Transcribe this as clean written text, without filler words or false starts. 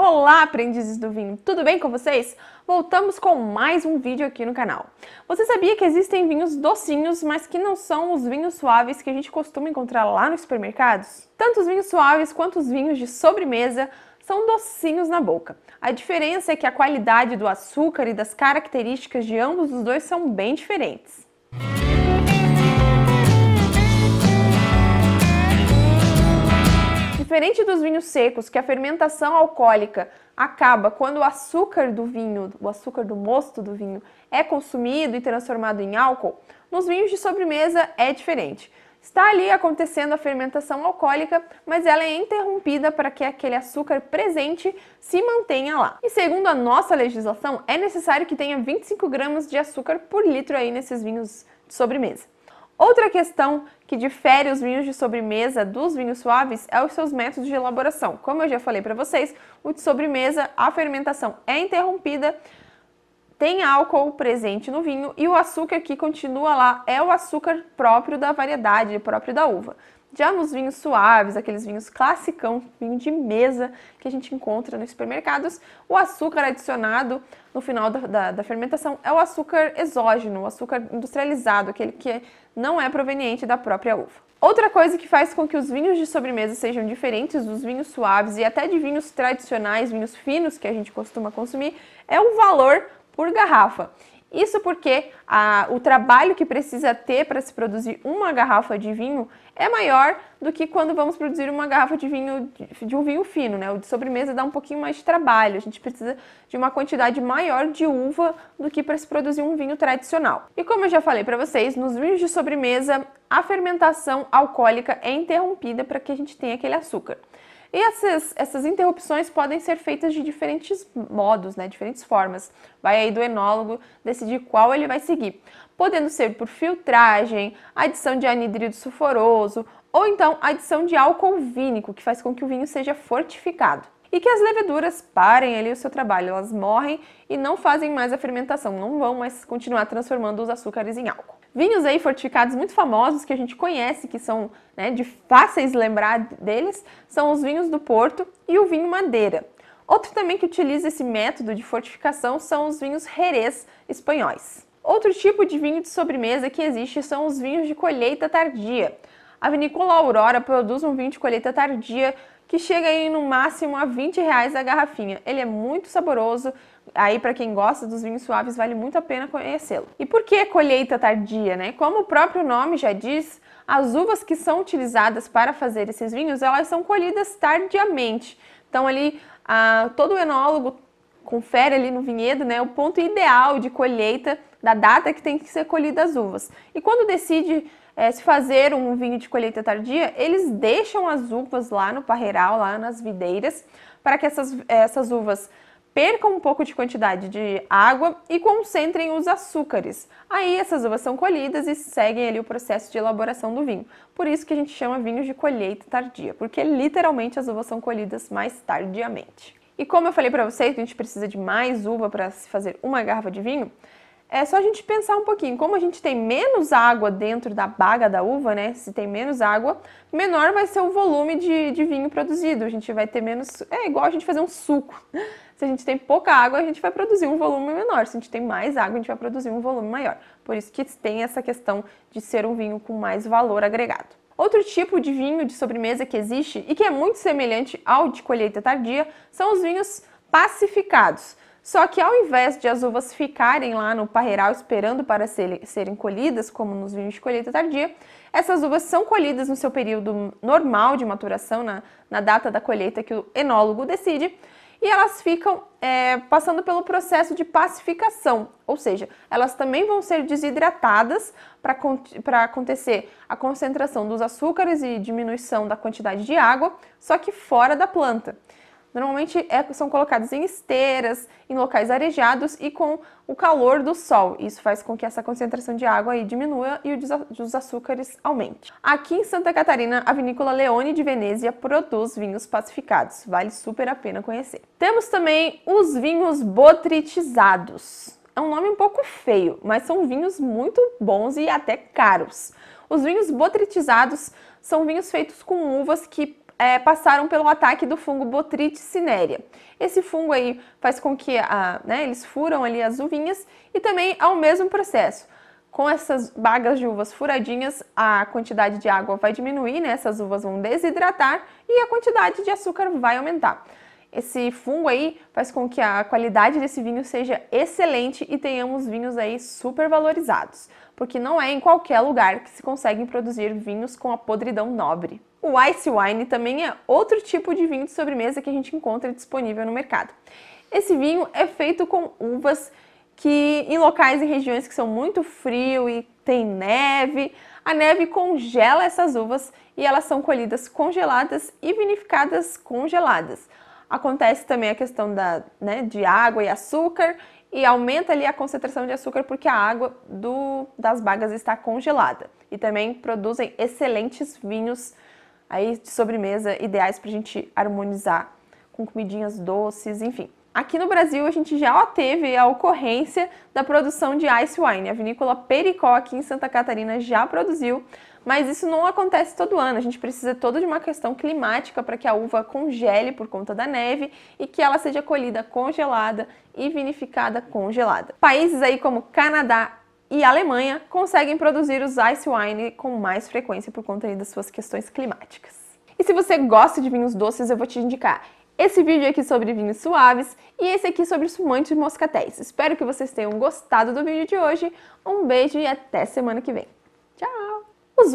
Olá, aprendizes do vinho! Tudo bem com vocês? Voltamos com mais um vídeo aqui no canal. Você sabia que existem vinhos docinhos, mas que não são os vinhos suaves que a gente costuma encontrar lá nos supermercados? Tanto os vinhos suaves quanto os vinhos de sobremesa são docinhos na boca. A diferença é que a qualidade do açúcar e das características de ambos os dois são bem diferentes. Diferente dos vinhos secos, que a fermentação alcoólica acaba quando o açúcar do vinho, o açúcar do mosto do vinho, é consumido e transformado em álcool, nos vinhos de sobremesa é diferente. Está ali acontecendo a fermentação alcoólica, mas ela é interrompida para que aquele açúcar presente se mantenha lá. E segundo a nossa legislação, é necessário que tenha 25 gramas de açúcar por litro aí nesses vinhos de sobremesa. Outra questão que difere os vinhos de sobremesa dos vinhos suaves é os seus métodos de elaboração. Como eu já falei para vocês, o de sobremesa, a fermentação é interrompida, tem álcool presente no vinho e o açúcar que continua lá é o açúcar próprio da variedade, próprio da uva. Já nos vinhos suaves, aqueles vinhos classicão, vinho de mesa que a gente encontra nos supermercados, o açúcar adicionado no final da fermentação é o açúcar exógeno, o açúcar industrializado, aquele que não é proveniente da própria uva. Outra coisa que faz com que os vinhos de sobremesa sejam diferentes dos vinhos suaves e até de vinhos tradicionais, vinhos finos que a gente costuma consumir, é o valor por garrafa. Isso porque o trabalho que precisa ter para se produzir uma garrafa de vinho é maior do que quando vamos produzir uma garrafa de vinho de um vinho fino, né? O de sobremesa dá um pouquinho mais de trabalho, a gente precisa de uma quantidade maior de uva do que para se produzir um vinho tradicional. E como eu já falei para vocês, nos vinhos de sobremesa a fermentação alcoólica é interrompida para que a gente tenha aquele açúcar. E essas interrupções podem ser feitas de diferentes modos, né? Diferentes formas. Vai aí do enólogo decidir qual ele vai seguir. Podendo ser por filtragem, adição de anidrido sulfuroso ou então adição de álcool vínico, que faz com que o vinho seja fortificado. E que as leveduras parem ali o seu trabalho, elas morrem e não fazem mais a fermentação, não vão mais continuar transformando os açúcares em álcool. Vinhos aí fortificados muito famosos que a gente conhece, que são de fáceis lembrar deles, são os vinhos do Porto e o vinho Madeira. Outro também que utiliza esse método de fortificação são os vinhos Jerez espanhóis. Outro tipo de vinho de sobremesa que existe são os vinhos de colheita tardia. A vinícola Aurora produz um vinho de colheita tardia que chega aí no máximo a R$20 a garrafinha. Ele é muito saboroso, aí para quem gosta dos vinhos suaves vale muito a pena conhecê-lo. E por que colheita tardia, né? Como o próprio nome já diz, as uvas que são utilizadas para fazer esses vinhos, elas são colhidas tardiamente. Então ali, todo enólogo confere ali no vinhedo, né, o ponto ideal de colheita da data que tem que ser colhida as uvas. E quando decide se fazer um vinho de colheita tardia, eles deixam as uvas lá no parreiral, lá nas videiras, para que essas uvas percam um pouco de quantidade de água e concentrem os açúcares. Aí essas uvas são colhidas e seguem ali o processo de elaboração do vinho. Por isso que a gente chama vinho de colheita tardia, porque literalmente as uvas são colhidas mais tardiamente. E como eu falei para vocês que a gente precisa de mais uva para se fazer uma garrafa de vinho, é só a gente pensar um pouquinho, como a gente tem menos água dentro da baga da uva, né? Se tem menos água, menor vai ser o volume de vinho produzido. A gente vai ter menos... É igual a gente fazer um suco. Se a gente tem pouca água, a gente vai produzir um volume menor. Se a gente tem mais água, a gente vai produzir um volume maior. Por isso que tem essa questão de ser um vinho com mais valor agregado. Outro tipo de vinho de sobremesa que existe e que é muito semelhante ao de colheita tardia são os vinhos pacificados. Só que ao invés de as uvas ficarem lá no parreiral esperando para serem colhidas, como nos vinhos de colheita tardia, essas uvas são colhidas no seu período normal de maturação, na data da colheita que o enólogo decide, e elas ficam passando pelo processo de pacificação, ou seja, elas também vão ser desidratadas para acontecer a concentração dos açúcares e diminuição da quantidade de água, só que fora da planta. Normalmente são colocados em esteiras, em locais arejados e com o calor do sol. Isso faz com que essa concentração de água aí diminua e os açúcares aumente. Aqui em Santa Catarina, a vinícola Leone de Venezia produz vinhos pacificados. Vale super a pena conhecer. Temos também os vinhos botritizados. É um nome um pouco feio, mas são vinhos muito bons e até caros. Os vinhos botritizados são vinhos feitos com uvas que passaram pelo ataque do fungo Botrytis cinerea. Esse fungo aí faz com que eles furam ali as uvinhas e também é o mesmo processo. Com essas bagas de uvas furadinhas, a quantidade de água vai diminuir, né? Essas uvas vão desidratar e a quantidade de açúcar vai aumentar. Esse fungo aí faz com que a qualidade desse vinho seja excelente e tenhamos vinhos aí super valorizados, porque não é em qualquer lugar que se conseguem produzir vinhos com a podridão nobre. O Ice Wine também é outro tipo de vinho de sobremesa que a gente encontra disponível no mercado. Esse vinho é feito com uvas que em locais e regiões que são muito frio e tem neve, a neve congela essas uvas e elas são colhidas congeladas e vinificadas congeladas. Acontece também a questão de água e açúcar e aumenta ali a concentração de açúcar porque a água das bagas está congelada. E também produzem excelentes vinhos aí de sobremesa ideais para a gente harmonizar com comidinhas doces, enfim. Aqui no Brasil, a gente já teve a ocorrência da produção de Ice Wine. A vinícola Pericó, aqui em Santa Catarina, já produziu, mas isso não acontece todo ano. A gente precisa toda de uma questão climática para que a uva congele por conta da neve e que ela seja colhida congelada e vinificada congelada. Países aí como Canadá e Alemanha conseguem produzir os Ice Wine com mais frequência por conta aí das suas questões climáticas. E se você gosta de vinhos doces, eu vou te indicar esse vídeo aqui sobre vinhos suaves e esse aqui sobre espumantes de moscatéis. Espero que vocês tenham gostado do vídeo de hoje. Um beijo e até semana que vem. Tchau! Os